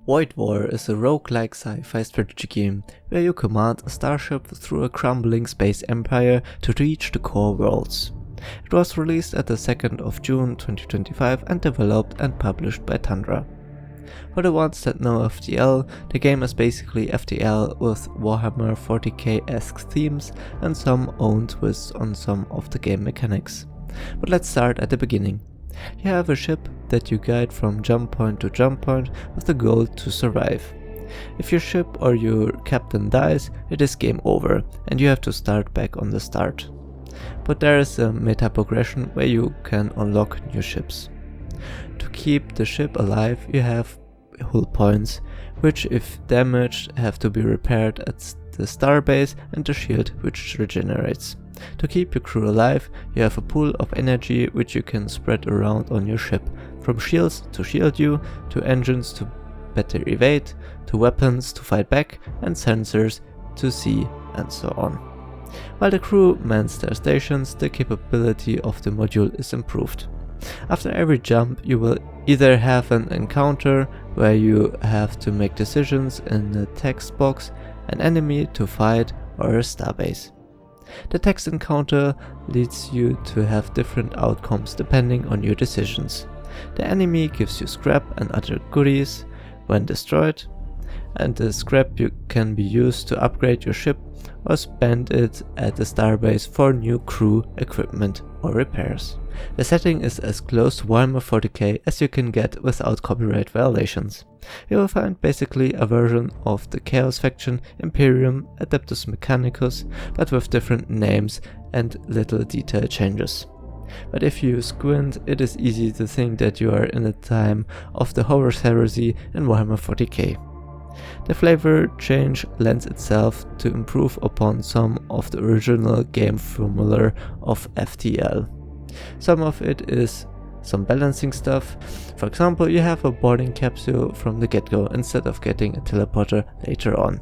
Void War is a roguelike sci-fi strategy game where you command a starship through a crumbling space empire to reach the core worlds. It was released at the 2nd of June 2025 and developed and published by ther. For the ones that know FTL, the game is basically FTL with Warhammer 40k-esque themes and some own twists on some of the game mechanics. But let's start at the beginning. You have a ship that you guide from jump point to jump point with the goal to survive. If your ship or your captain dies, it is game over and you have to start back on the start. But there is a meta progression where you can unlock new ships. To keep the ship alive, you have hull points, which if damaged have to be repaired at the starbase, and the shield which regenerates. To keep your crew alive, you have a pool of energy which you can spread around on your ship, from shields to shield you, to engines to better evade, to weapons to fight back, and sensors to see, and so on. While the crew mans their stations, the capability of the module is improved. After every jump, you will either have an encounter where you have to make decisions in the text box, an enemy to fight, or a starbase. The text encounter leads you to have different outcomes depending on your decisions. The enemy gives you scrap and other goodies when destroyed, and the scrap can be used to upgrade your ship or spend it at the starbase for new crew, equipment or repairs. The setting is as close to Warhammer 40k as you can get without copyright violations. You will find basically a version of the Chaos faction, Imperium, Adeptus Mechanicus, but with different names and little detail changes. But if you squint, it is easy to think that you are in the time of the Horus Heresy in Warhammer 40k. The flavor change lends itself to improve upon some of the original game formula of FTL. Some of it is some balancing stuff. For example, you have a boarding capsule from the get-go instead of getting a teleporter later on.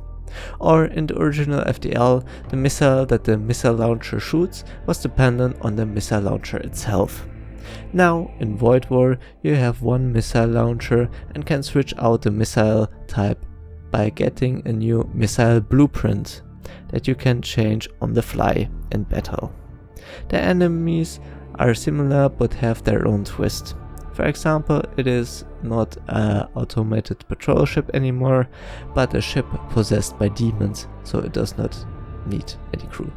Or in the original FTL, the missile that the missile launcher shoots was dependent on the missile launcher itself. Now, in Void War, you have one missile launcher and can switch out the missile type by getting a new missile blueprint that you can change on the fly in battle. The enemies are similar but have their own twist. For example, it is not an automated patrol ship anymore, but a ship possessed by demons, so it does not need any crew.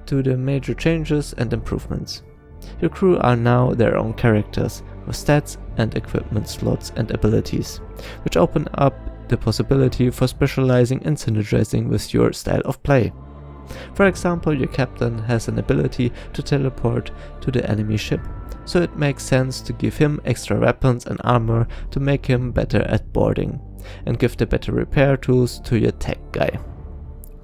To the major changes and improvements. Your crew are now their own characters, with stats and equipment slots and abilities, which open up the possibility for specializing and synergizing with your style of play. For example, your captain has an ability to teleport to the enemy ship, so it makes sense to give him extra weapons and armor to make him better at boarding, and give the better repair tools to your tech guy.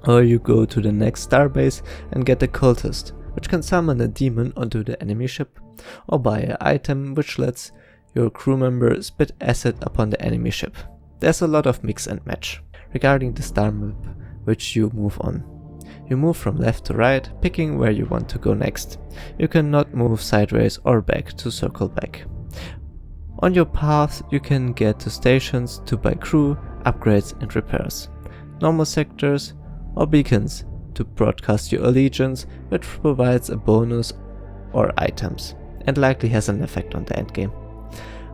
Or you go to the next starbase and get a cultist, which can summon a demon onto the enemy ship, or buy an item which lets your crew member spit acid upon the enemy ship. There's a lot of mix and match. Regarding the star map which you move on. You move from left to right, picking where you want to go next. You cannot move sideways or back to circle back. On your path you can get to stations to buy crew, upgrades and repairs, normal sectors or beacons to broadcast your allegiance, which provides a bonus or items, and likely has an effect on the endgame.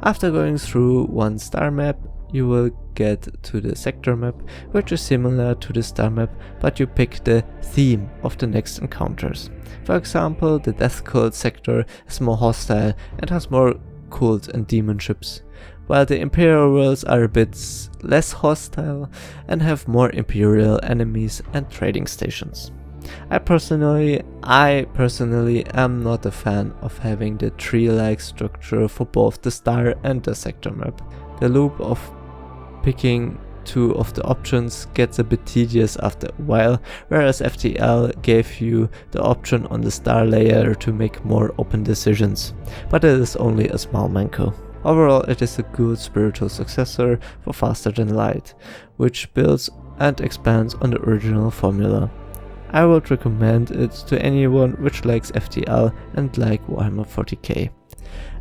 After going through one star map, you will get to the sector map, which is similar to the star map, but you pick the theme of the next encounters. For example, the Death Cult sector is more hostile and has more cult and demon ships, while the Imperial worlds are a bit less hostile and have more Imperial enemies and trading stations. I personally am not a fan of having the tree-like structure for both the star and the sector map. The loop of picking two of the options gets a bit tedious after a while, whereas FTL gave you the option on the star layer to make more open decisions, but it is only a small manko. Overall, it is a good spiritual successor for Faster Than Light, which builds and expands on the original formula. I would recommend it to anyone which likes FTL and like Warhammer 40k.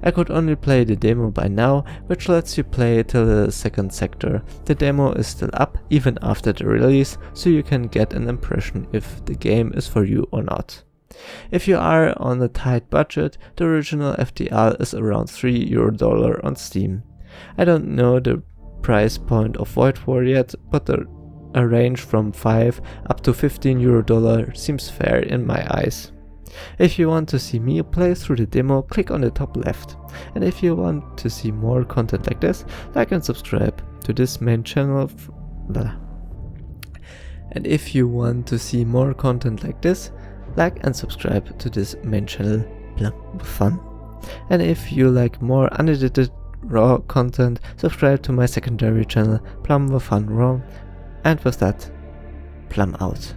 I could only play the demo by now, which lets you play till the second sector. The demo is still up even after the release, so you can get an impression if the game is for you or not. If you are on a tight budget, the original FTL is around $3 on Steam. I don't know the price point of Void War yet, but a range from $5 up to $15 seems fair in my eyes. If you want to see me play through the demo, click on the top left. And if you want to see more content like this, like and subscribe to this main channel. And if you want to see more content like this, like and subscribe to this main channel, Fun. And if you like more unedited raw content, subscribe to my secondary channel, Fun Raw. And with that, Plum out.